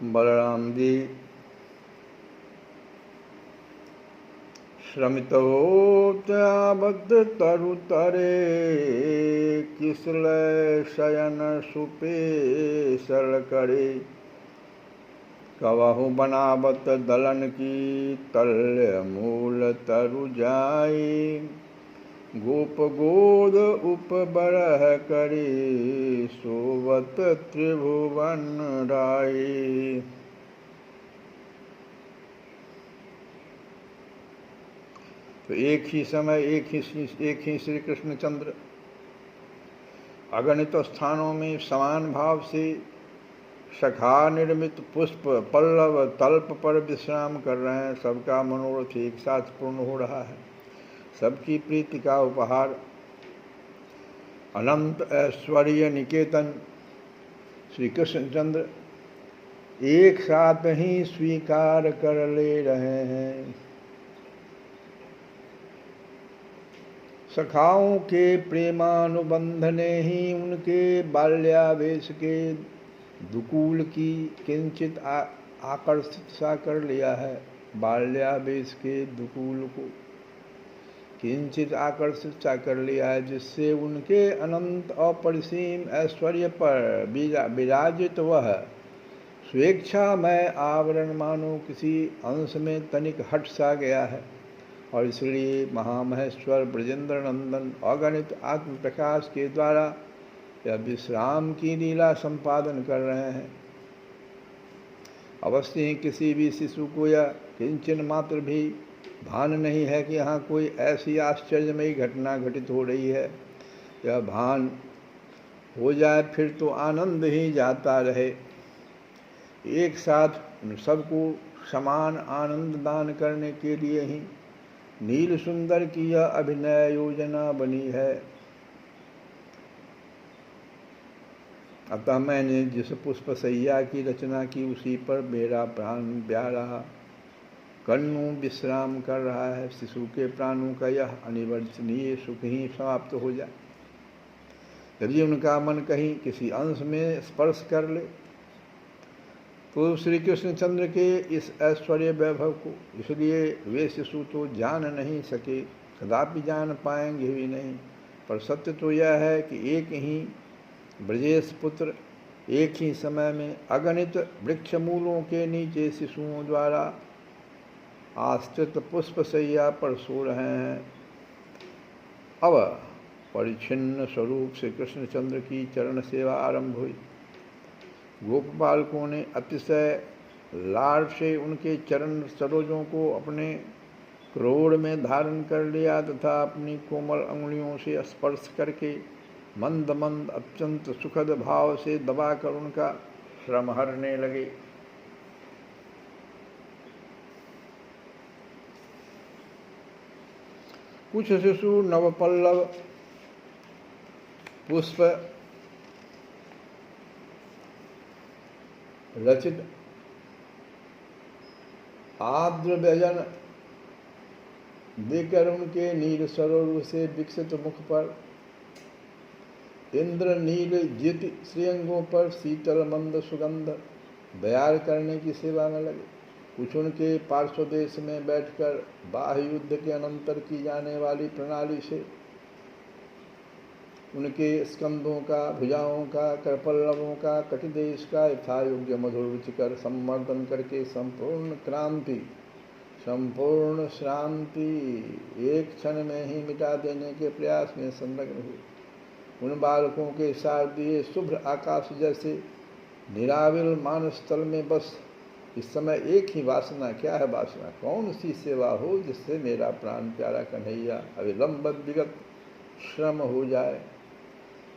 बलराम जी श्रमितोत्याबद्ध तरुतरे किसलय शयन सुपे सरल करे कवहु बनावत दलन की तल्य मूल तरु जाई गोप गोद उपबरह करी सोवत त्रिभुवन राई। तो एक ही समय एक ही श्री कृष्णचंद्र अगणित स्थानों में समान भाव से शखा निर्मित पुष्प पल्लव तल्प पर विश्राम कर रहे हैं। सबका मनोरथ एक साथ पूर्ण हो रहा है। सबकी प्रीति का उपहार अनंत ऐश्वर्य निकेतन श्री कृष्णचंद्र एक साथ ही स्वीकार कर ले रहे हैं। सखाओं के प्रेमानुबंध ने ही उनके बाल्यावेश के दुकूल की किंचित आकर्षित सा कर लिया है। बाल्यावेश के दुकूल को किंचित आकर्षित सा कर लिया है, जिससे उनके अनंत अपरिसीम ऐश्वर्य पर विराजित वह स्वेच्छा में आवरण मानो किसी अंश में तनिक हट सा गया है। और इसलिए महामहेश्वर ब्रजेंद्र नंदन अगणित आत्म प्रकाश के द्वारा यह विश्राम की लीला संपादन कर रहे हैं। अवश्य ही किसी भी शिशु को यह किंचन मात्र भी भान नहीं है कि यहाँ कोई ऐसी आश्चर्यमयी घटना घटित हो रही है। यह भान हो जाए फिर तो आनंद ही जाता रहे। एक साथ उन सबको समान आनंद दान करने के लिए ही नील सुंदर की यह अभिनय योजना बनी है। अतः मैंने जिस पुष्प सैया की रचना की उसी पर मेरा प्राण प्यारा कन्नू विश्राम कर रहा है। शिशु के प्राणों का यह अनिवर्चनीय सुख ही समाप्त हो जाए। यदि उनका मन कहीं किसी अंश में स्पर्श कर ले तो श्री कृष्णचंद्र के इस ऐश्वर्य वैभव को इसलिए वे शिशु तो जान नहीं सके, कदापि जान पाएंगे भी नहीं। पर सत्य तो यह है कि एक ही ब्रजेश पुत्र एक ही समय में अगणित वृक्ष मूलों के नीचे शिशुओं द्वारा आश्रित पुष्प सैया पर सो रहे हैं। अब परिच्छिन्न स्वरूप से कृष्णचंद्र की चरण सेवा आरंभ हुई। गोपबालकों ने अतिशय लाड से उनके चरण सरोजों को अपने क्रोड़ में धारण कर लिया तथा अपनी कोमल अंगुलियों से स्पर्श करके मंद मंद अत्यंत सुखद भाव से दबाकर उनका श्रम हरने लगे। कुछ शिशु नवपल्लव पुष्प रचित आर्द्र व्यजन देकर उनके नील सरोवर से विकसित मुख पर इंद्र नील ज्योति श्रीअंगों पर शीतल मंद सुगंध बयार करने की सेवा में लगे। कुछ उनके पार्श्वदेश में बैठकर बाह्य युद्ध के अनंतर की जाने वाली प्रणाली से उनके स्कंदों का, भुजाओं का, करपल्लवों का, कटिदेश का यथायोग्य मधुर रुचिकर संवर्धन करके संपूर्ण श्रांति एक क्षण में ही मिटा देने के प्रयास में संलग्न हुए। उन बालकों के शारदीय शुभ्र आकाश जैसे निराविल मानसतल में बस इस समय एक ही वासना, क्या है वासना, कौन सी सेवा हो जिससे मेरा प्राण प्यारा कन्हैया अविलंब विगत श्रम हो जाए।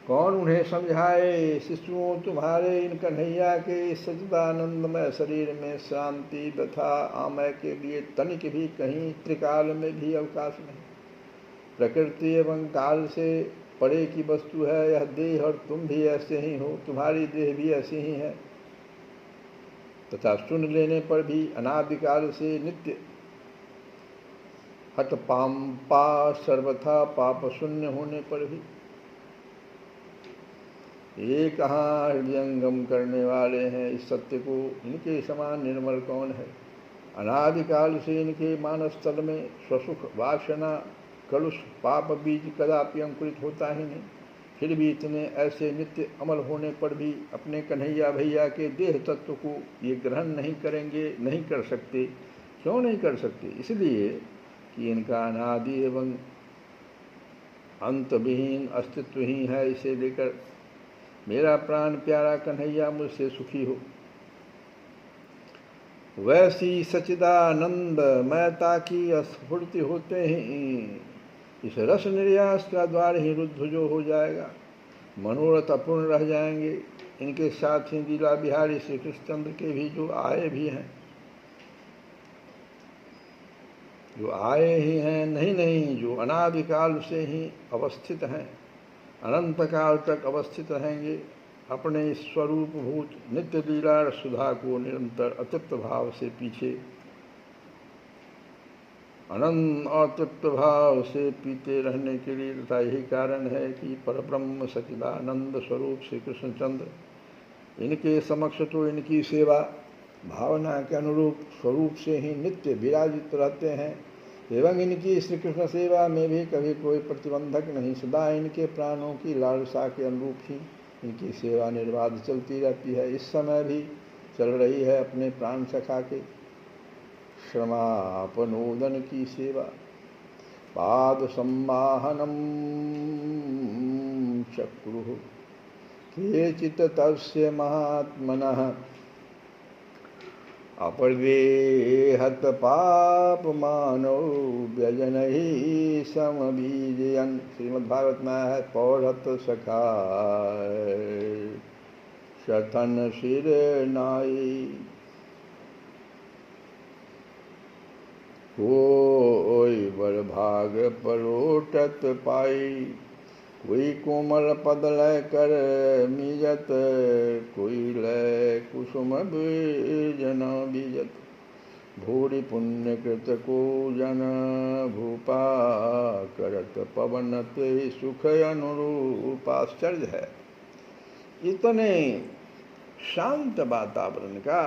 कौन उन्हें समझाए, शिशुओं तुम्हारे इन कन्हैया के सच्चिदानंदमय शरीर में शांति तथा आमय के लिए तनिक भी कहीं त्रिकाल में भी अवकाश नहीं। प्रकृति एवं काल से परे की वस्तु है यह देह, और तुम भी ऐसे ही हो, तुम्हारी देह भी ऐसी ही है तथा सुन लेने पर भी अनादिकाल से नित्य हठ पाम्पा सर्वथा पाप शून्य होने पर भी ये कहाँ हृदयंगम करने वाले हैं इस सत्य को, इनके समान निर्मल कौन है। अनादिकाल से इनके मानस तल में स्वसुख वासना कलुष पाप बीज कदापि अंकुरित होता ही नहीं। फिर भी इतने ऐसे नित्य अमल होने पर भी अपने कन्हैया भैया के देह तत्व को ये ग्रहण नहीं करेंगे, नहीं कर सकते। क्यों नहीं कर सकते? इसलिए कि इनका अनादि एवं अंतविहीन अस्तित्व ही है। इसे लेकर मेरा प्राण प्यारा कन्हैया मुझसे सुखी हो। वैसी सच्चिदानंद महता की स्फूर्ति होते ही इस रस निर्यास का द्वार ही रुद्ध जो हो जाएगा, मनोरथ अपूर्ण रह जाएंगे। इनके साथ ही लीला बिहारी श्री कृष्णचंद्र के भी जो आए भी हैं, जो आए ही हैं, नहीं जो अनादिकाल से ही अवस्थित हैं, अनंत काल तक अवस्थित रहेंगे। अपने स्वरूप भूत नित्य लीला सुधा को निरंतर अतृप्त भाव से पीछे, अनंत अतृप्त भाव से पीते रहने के लिए, तथा यही कारण है कि परब्रह्म सच्चिदानंद स्वरूप श्री कृष्णचंद्र, इनके समक्ष तो इनकी सेवा भावना के अनुरूप स्वरूप से ही नित्य विराजित रहते हैं, एवं इनकी श्री कृष्ण सेवा में भी कभी कोई प्रतिबंधक नहीं। सदा इनके प्राणों की लालसा के अनुरूप ही इनकी सेवा निर्बाध चलती रहती है। इस समय भी चल रही है अपने प्राण सखा के श्रमापनोदन की सेवा। पाद सम्माहनम चक्रुः केचित् तस्य महात्मनः अपरवेहत पाप मानव व्यजनहि समबीजयन्। श्रीमद्भागवत में है, पौढ़त सखा शतन सिर नाई। कोई बर भाग परोटत पाई, कोई कोमल पद लय कर मीजत, कोई लय कुसुम बीजन बीजत। भूरि पुण्य कृत को जन भूपा, करत पवनत सुख अनुरूप। आश्चर्य है, इतने शांत वातावरण का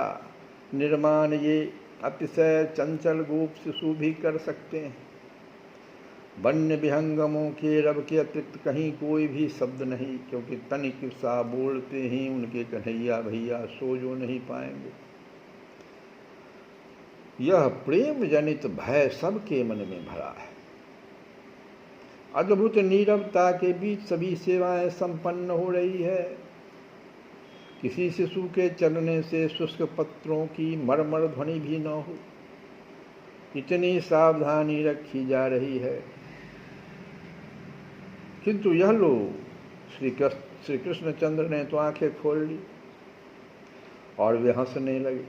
निर्माण ये अतिशय चंचल गोप शिशु भी कर सकते हैं। वन्य विहंगमों के रब के अतिरिक्त कहीं कोई भी शब्द नहीं, क्योंकि तनिक सा बोलते ही उनके कन्हैया भैया सो जो नहीं पाएंगे। यह प्रेम जनित भय सबके मन में भरा है। अद्भुत नीरवता के बीच सभी सेवाएं संपन्न हो रही है। किसी शिशु के चलने से शुष्क पत्रों की मरमर ध्वनि भी न हो, इतनी सावधानी रखी जा रही है। किंतु यह लोग श्री कृष्णचंद्र ने तो आंखें खोल ली और वे हंसने लगे।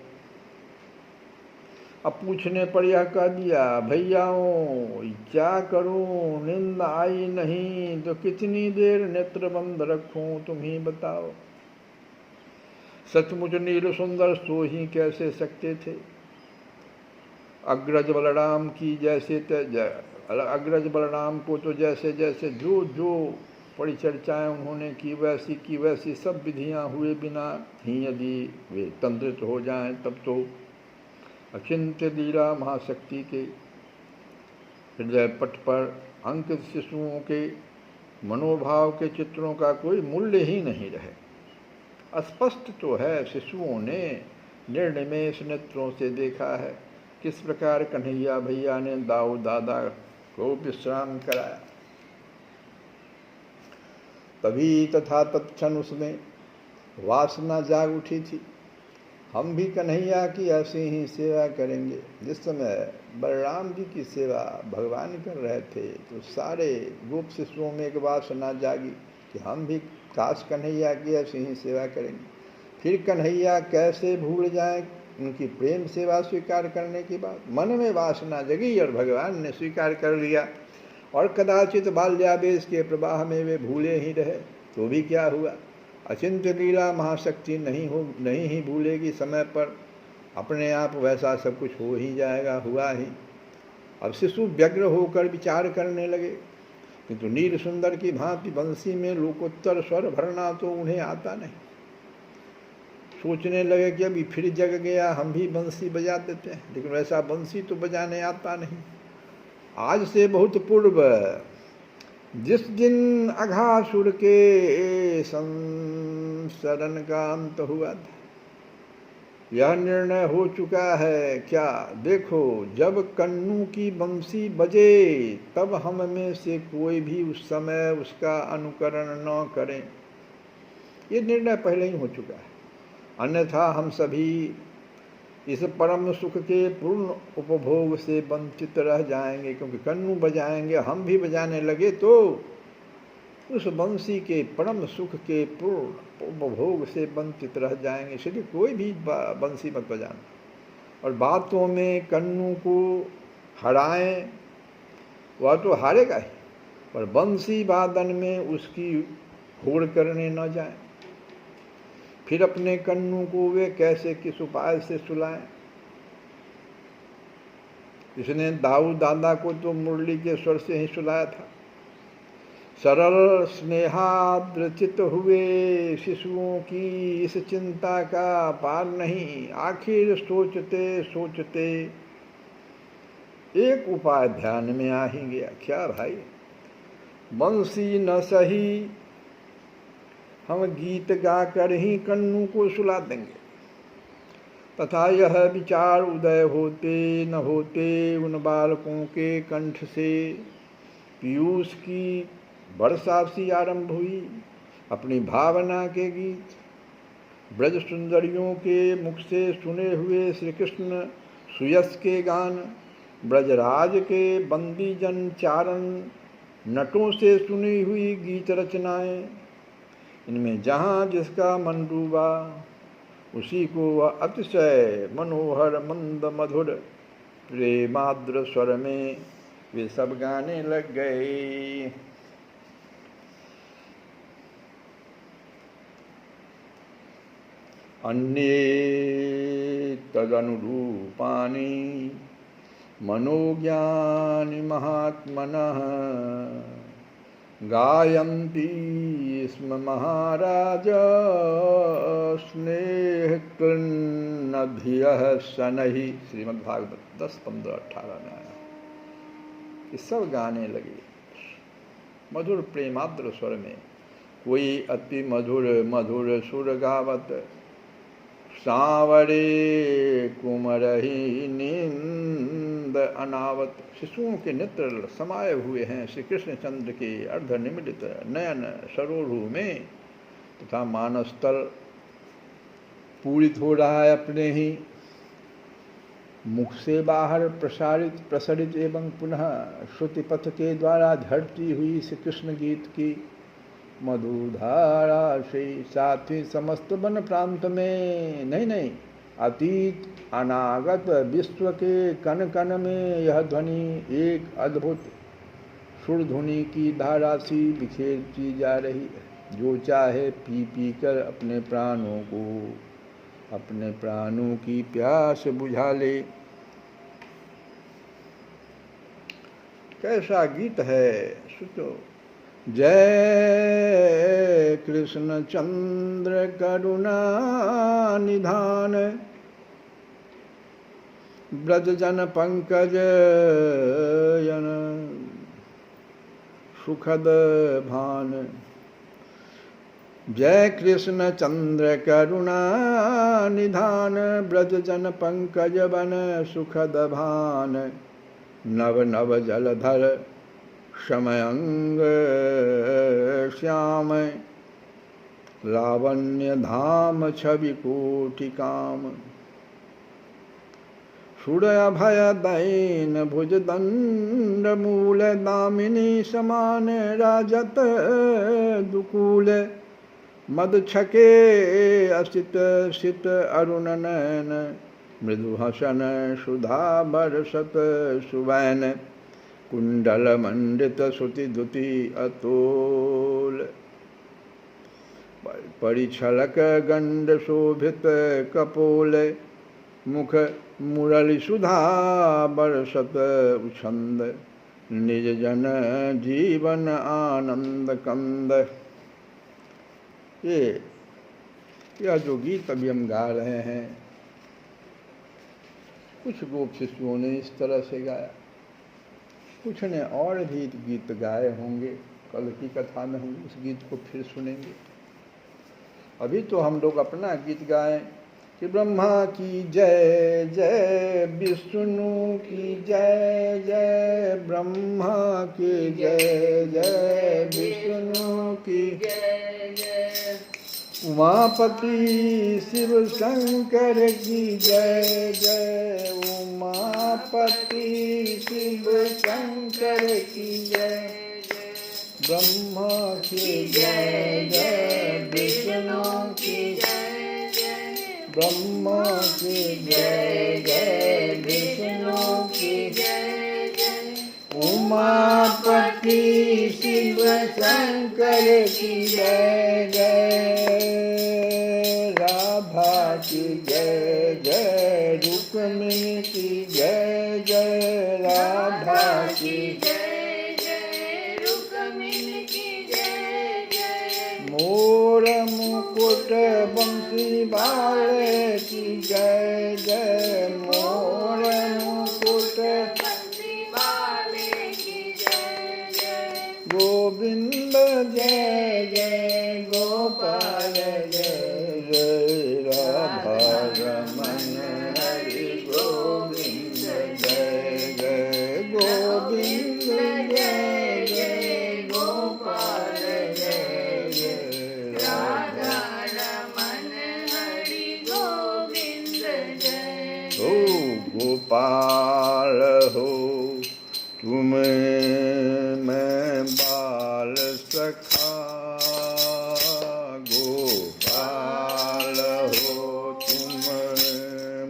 अब पूछने पर यह कह दिया, भैयाओं क्या करूं, नींद आई नहीं तो कितनी देर नेत्र बंद रखूं, तुम ही बताओ। सचमुच नील सुंदर सो ही कैसे सकते थे। अग्रज बलराम की जैसे अग्रज बलराम को तो जैसे जैसे जो जो परिचर्चाएं उन्होंने की वैसी सब विधियां हुए बिना ही यदि वे तंत्रित हो जाएं, तब तो अचिंत्य लीला महाशक्ति के हृदय पट पर अंकित शिशुओं के मनोभाव के चित्रों का कोई मूल्य ही नहीं रहे। स्पष्ट तो है, शिशुओं ने निर्निमेष नेत्रों से देखा है किस प्रकार कन्हैया भैया ने दाऊ दादा को विश्राम कराया। तभी तथा तत्क्षण उसमें वासना जाग उठी थी, हम भी कन्हैया की ऐसी ही सेवा करेंगे। जिस समय बलराम जी की सेवा भगवान कर रहे थे तो सारे गोप शिशुओं में एक वासना जागी कि हम भी काश कन्हैया की ऐसी ही सेवा करेंगे। फिर कन्हैया कैसे भूल जाएं उनकी प्रेम सेवा स्वीकार करने की बात। मन में वासना जगी और भगवान ने स्वीकार कर लिया, और कदाचित बाल्यावेश के प्रवाह में वे भूले ही रहे तो भी क्या हुआ। अचिंत्य लीला महाशक्ति नहीं ही भूलेगी, समय पर अपने आप वैसा सब कुछ हो ही जाएगा, हुआ ही। अब शिशु व्यग्र होकर विचार करने लगे, किंतु नील सुंदर की भांति बंसी में लोकोत्तर स्वर भरना तो उन्हें आता नहीं। सोचने लगे कि अभी फिर जग गया, हम भी बंसी बजा देते हैं, लेकिन वैसा बंसी तो बजाने आता नहीं। आज से बहुत पूर्व जिस दिन अघासुर के संसरण का अंत हुआ था, यह निर्णय हो चुका है क्या, देखो जब कन्नू की बंसी बजे तब हम में से कोई भी उस समय उसका अनुकरण न करें। ये निर्णय पहले ही हो चुका है, अन्यथा हम सभी इस परम सुख के पूर्ण उपभोग से वंचित रह जाएंगे, क्योंकि कन्नू बजाएंगे, हम भी बजाने लगे तो उस बंसी के परम सुख के पूर्ण उपभोग से वंचित रह जाएंगे। इसलिए कोई भी बंसी मत बजाना, और बातों में कन्नू को हराएं, वह तो हारेगा ही, पर बंसी वादन में उसकी होड़ करने न जाएं। फिर अपने कन्नू को वे कैसे किस उपाय से सुलाएं। इसने दाऊ दादा को तो मुरली के स्वर से ही सुलाया था। सरल स्नेहाद्रचित हुए शिशुओं की इस चिंता का पार नहीं। आखिर सोचते सोचते एक उपाय ध्यान में आ ही गया। क्या भाई, बंसी न सही, हम गीत गाकर ही कन्नू को सुला देंगे। तथा यह विचार उदय होते न होते उन बालकों के कंठ से पीयूष की वर्षा सी आरंभ हुई। अपनी भावना के गीत ब्रज सुंदरियों के मुख से सुने हुए श्री कृष्ण सुयस के गान, ब्रजराज के बंदी जन चारण नटों से सुनी हुई गीत रचनाएं, इनमें जहाँ जिसका मन डूबा उसी को वह अतिशय मनोहर मंद मधुर प्रेमाद्र स्वर में वे सब गाने लग गए। अन्ये तदनुरूपानि मनोज्ञानि महात्मनः गायन्ति स्म महाराज स्नेह क्लिन्नधियः शनैः। श्रीमद्भागवत 10-15-18 में आया। ये सब गाने लगे मधुर प्रेमाद्र स्वर में। कोई अति मधुर मधुर सुर गावत, सांवरे कुमरही नींद अनावत। शिशुओं के नेत्र समाये हुए हैं श्री कृष्ण चंद्र के अर्ध निमिलित नयन सरोरु में, तथा मानसतल पूरित हो रहा है अपने ही मुख से बाहर प्रसारित एवं पुनः श्रुतिपथ के द्वारा झड़ती हुई श्री कृष्ण गीत की मधुधारा से। साथ ही समस्त वन प्रांत में नहीं अतीत अनागत विश्व के कण कण में यह ध्वनि एक अद्भुत सुर ध्वनि की धारा सी बिखेरती जा रही है। जो चाहे पी पी कर अपने प्राणों की प्यास बुझा ले। कैसा गीत है, सुनो। जय कृष्ण चंद्र करुणा निधान, ब्रज जन पंकज यन सुखद भान। जय कृष्ण चंद्र करुणा निधान, ब्रज जन पंकज वन सुखद भान। नव नव जलधर समयंग श्याम, लावण्य धाम छवि कोटि काम। सूर्य भय दैन भुज दंड मूल, दामिनी समान राजत दुकूल। मद छके असित सित अरुण नयन, मृदु हसन सुधा बरसत सुवैन। कुंडल मंडित श्रुति दुति अतोल, परिछलक गंड शोभित कपोल। मुख मुरली सुधा बरसत उछंद, निज जन जीवन आनंद कंद। यह जो गीत अभी हम गा रहे हैं, कुछ गोप शिष्यों ने इस तरह से गाया, कुछ ने और भी गीत गाए होंगे। कल की कथा में हम उस गीत को फिर सुनेंगे। अभी तो हम लोग अपना गीत गाएं कि ब्रह्मा की जय जय, विष्णु की जय जय, ब्रह्मा की जय जय, विष्णु की जय जय, उमापति शिव शंकर की जय जय, उमापति शिव शंकर की जय, ब्रह्मा की जय जय, विष्णु की जय जय, ब्रह्मा की जय जय, विष्णु की जय जय, उमापति शिव शंकर की जय जय, राधा की जय जय, रुक्मिणी की जय जय, राधा की जय जय, रुक्मिणी की जय जय, मोर मुकुट बंसी वाले की जय जय, मोर मुकुट बंसी वाले की जय जय, गोविंद जय जय, गोपाल जय जय, राधा रमन हरि गोविंद जय जय, गोविंद जय जय, गोपाल जय जय, राधा रमन हरि गोविंद जय। हो गोपाल हो तुम मैं बाल सखा, गोपाल हो तुम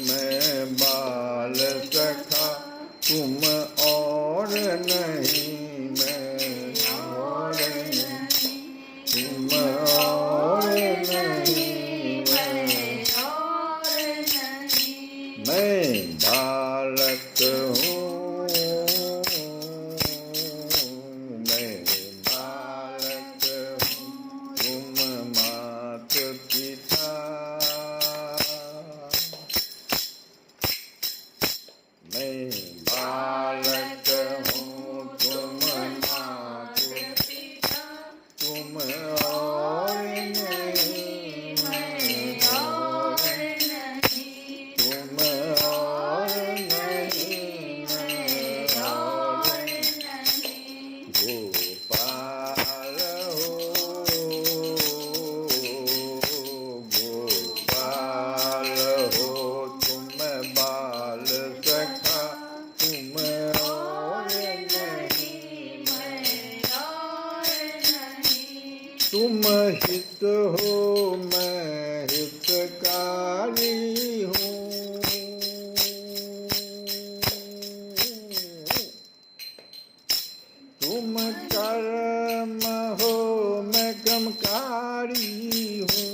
मैं बाल सखा, तुम और नहीं मैं और नहीं, तुम और नहीं मैं और नहीं, मैं बालक हूँ, मैं बालक हूँ, तुम मात पिता, मैं बालक हूँ, तुम मात पिता, तुम और नहीं मैं और नहीं, तुम और नहीं मैं और नहीं, गोपाल हो, गोपाल हो तुम बाल सखा, तुम और नहीं मैं और नहीं, तुम हित हो मैं हितकारी हूँ, तुम कर्म हो मैं कर्मकारी हूँ,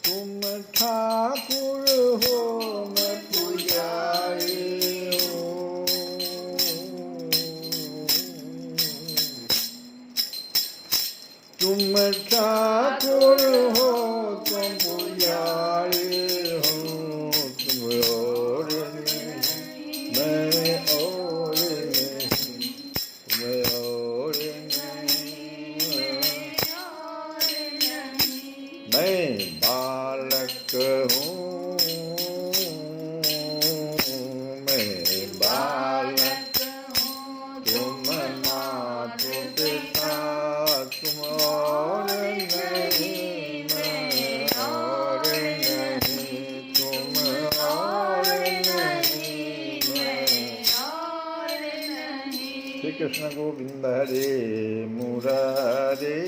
तुम ठाकुर हो मैं पुजारी हूँ, तुम ठाकुर हो तुम पुजारी हो, तुम और नहीं मैं और नहीं, मैं और नहीं, मैं बालक हूँ, मैं बालक हूँ, तुम मात पिता, तुम और नहीं मैं और नहीं, तुम और नहीं मैं और नहीं। श्री कृष्ण गोविंद हरे मुरारे।